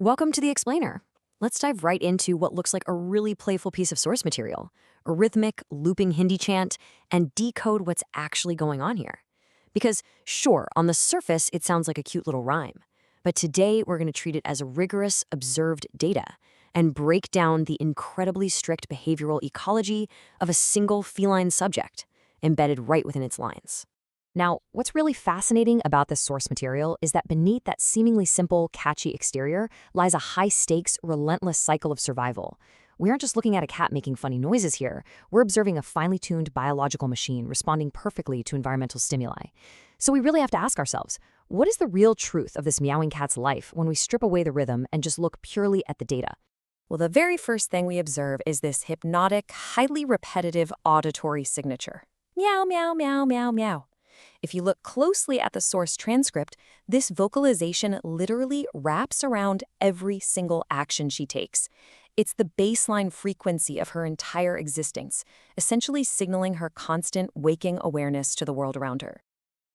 Welcome to the Explainer. Let's dive right into what looks like a really playful piece of source material, a rhythmic, looping Hindi chant, and decode what's actually going on here. Because, sure, on the surface, it sounds like a cute little rhyme. But today, we're going to treat it as rigorous, observed data and break down the incredibly strict behavioral ecology of a single feline subject, embedded right within its lines. Now, what's really fascinating about this source material is that beneath that seemingly simple, catchy exterior lies a high-stakes, relentless cycle of survival. We aren't just looking at a cat making funny noises here. We're observing a finely tuned biological machine responding perfectly to environmental stimuli. So we really have to ask ourselves, what is the real truth of this meowing cat's life when we strip away the rhythm and just look purely at the data? Well, the very first thing we observe is this hypnotic, highly repetitive auditory signature. Meow, meow, meow, meow, meow. If you look closely at the source transcript, this vocalization literally wraps around every single action she takes. It's the baseline frequency of her entire existence, essentially signaling her constant waking awareness to the world around her.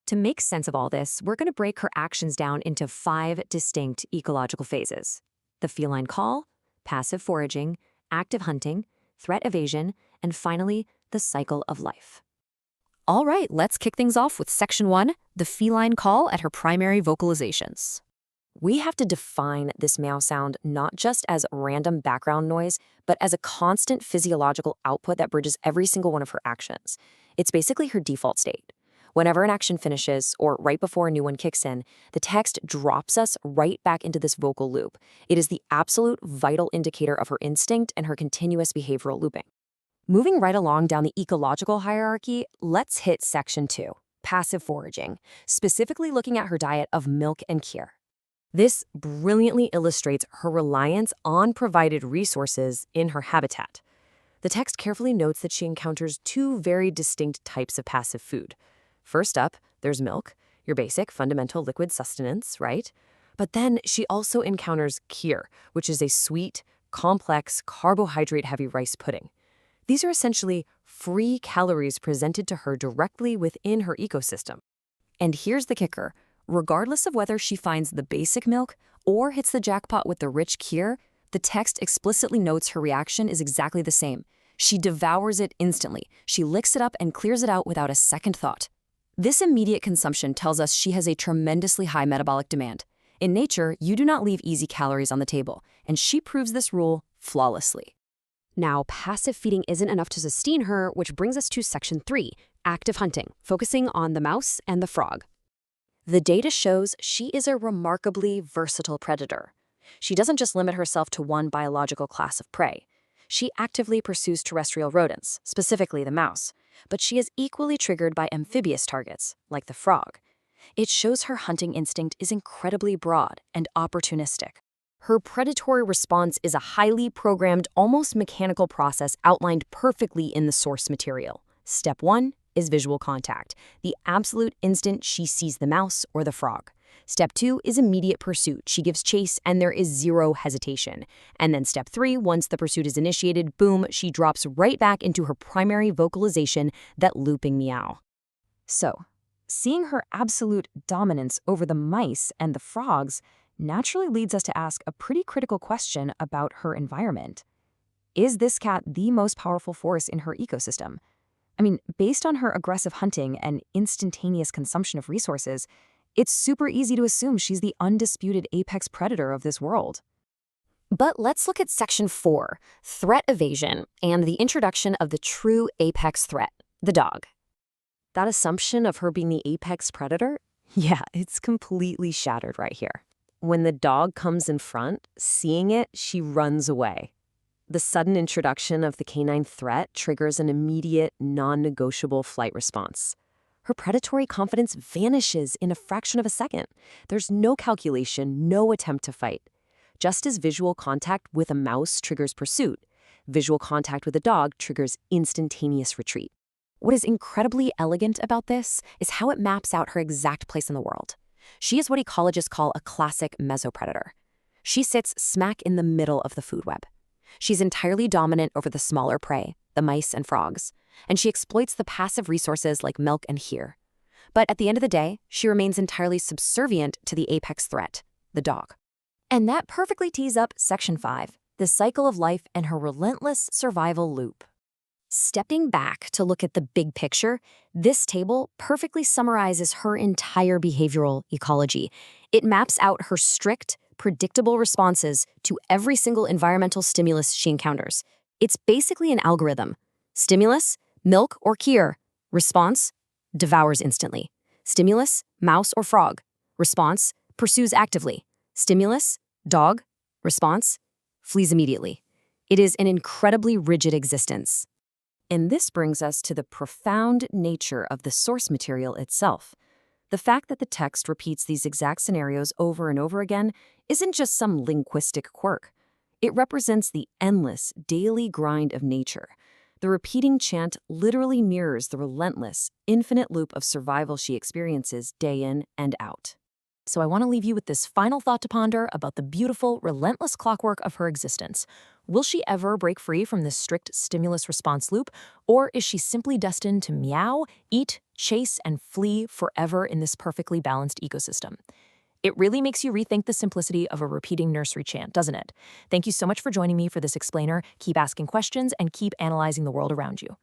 To make sense of all this, we're going to break her actions down into 5 distinct ecological phases: the feline call, passive foraging, active hunting, threat evasion, and finally, the cycle of life. All right, let's kick things off with Section 1, the feline call at her primary vocalizations. We have to define this meow sound not just as random background noise, but as a constant physiological output that bridges every single one of her actions. It's basically her default state. Whenever an action finishes, or right before a new one kicks in, the text drops us right back into this vocal loop. It is the absolute vital indicator of her instinct and her continuous behavioral looping. Moving right along down the ecological hierarchy, let's hit Section 2, passive foraging, specifically looking at her diet of milk and kyr. This brilliantly illustrates her reliance on provided resources in her habitat. The text carefully notes that she encounters 2 very distinct types of passive food. First up, there's milk, your basic, fundamental liquid sustenance, right? But then she also encounters kyr, which is a sweet, complex, carbohydrate-heavy rice pudding. These are essentially free calories presented to her directly within her ecosystem. And here's the kicker. Regardless of whether she finds the basic milk or hits the jackpot with the rich kyr, the text explicitly notes her reaction is exactly the same. She devours it instantly. She licks it up and clears it out without a second thought. This immediate consumption tells us she has a tremendously high metabolic demand. In nature, you do not leave easy calories on the table, and she proves this rule flawlessly. Now, passive feeding isn't enough to sustain her, which brings us to Section 3, active hunting, focusing on the mouse and the frog. The data shows she is a remarkably versatile predator. She doesn't just limit herself to one biological class of prey. She actively pursues terrestrial rodents, specifically the mouse, but she is equally triggered by amphibious targets, like the frog. It shows her hunting instinct is incredibly broad and opportunistic. Her predatory response is a highly programmed, almost mechanical process outlined perfectly in the source material. Step 1 is visual contact, the absolute instant she sees the mouse or the frog. Step 2 is immediate pursuit. She gives chase and there is zero hesitation. And then Step 3, once the pursuit is initiated, boom, she drops right back into her primary vocalization, that looping meow. So, seeing her absolute dominance over the mice and the frogs naturally leads us to ask a pretty critical question about her environment. Is this cat the most powerful force in her ecosystem? I mean, based on her aggressive hunting and instantaneous consumption of resources, it's super easy to assume she's the undisputed apex predator of this world. But let's look at Section 4, threat evasion, and the introduction of the true apex threat, the dog. That assumption of her being the apex predator? Yeah, it's completely shattered right here. When the dog comes in front, seeing it, she runs away. The sudden introduction of the canine threat triggers an immediate, non-negotiable flight response. Her predatory confidence vanishes in a fraction of a second. There's no calculation, no attempt to fight. Just as visual contact with a mouse triggers pursuit, visual contact with a dog triggers instantaneous retreat. What is incredibly elegant about this is how it maps out her exact place in the world. She is what ecologists call a classic mesopredator. She sits smack in the middle of the food web. She's entirely dominant over the smaller prey, the mice and frogs, and she exploits the passive resources like milk and kyr. But at the end of the day, she remains entirely subservient to the apex threat, the dog. And that perfectly tees up Section 5, the cycle of life and her relentless survival loop. Stepping back to look at the big picture, this table perfectly summarizes her entire behavioral ecology. It maps out her strict, predictable responses to every single environmental stimulus she encounters. It's basically an algorithm. Stimulus, milk or kyr. Response, devours instantly. Stimulus, mouse or frog. Response, pursues actively. Stimulus, dog. Response, flees immediately. It is an incredibly rigid existence. And this brings us to the profound nature of the source material itself. The fact that the text repeats these exact scenarios over and over again isn't just some linguistic quirk. It represents the endless, daily grind of nature. The repeating chant literally mirrors the relentless, infinite loop of survival she experiences day in and out. So I want to leave you with this final thought to ponder about the beautiful, relentless clockwork of her existence. Will she ever break free from this strict stimulus-response loop, or is she simply destined to meow, eat, chase, and flee forever in this perfectly balanced ecosystem? It really makes you rethink the simplicity of a repeating nursery chant, doesn't it? Thank you so much for joining me for this explainer. Keep asking questions and keep analyzing the world around you.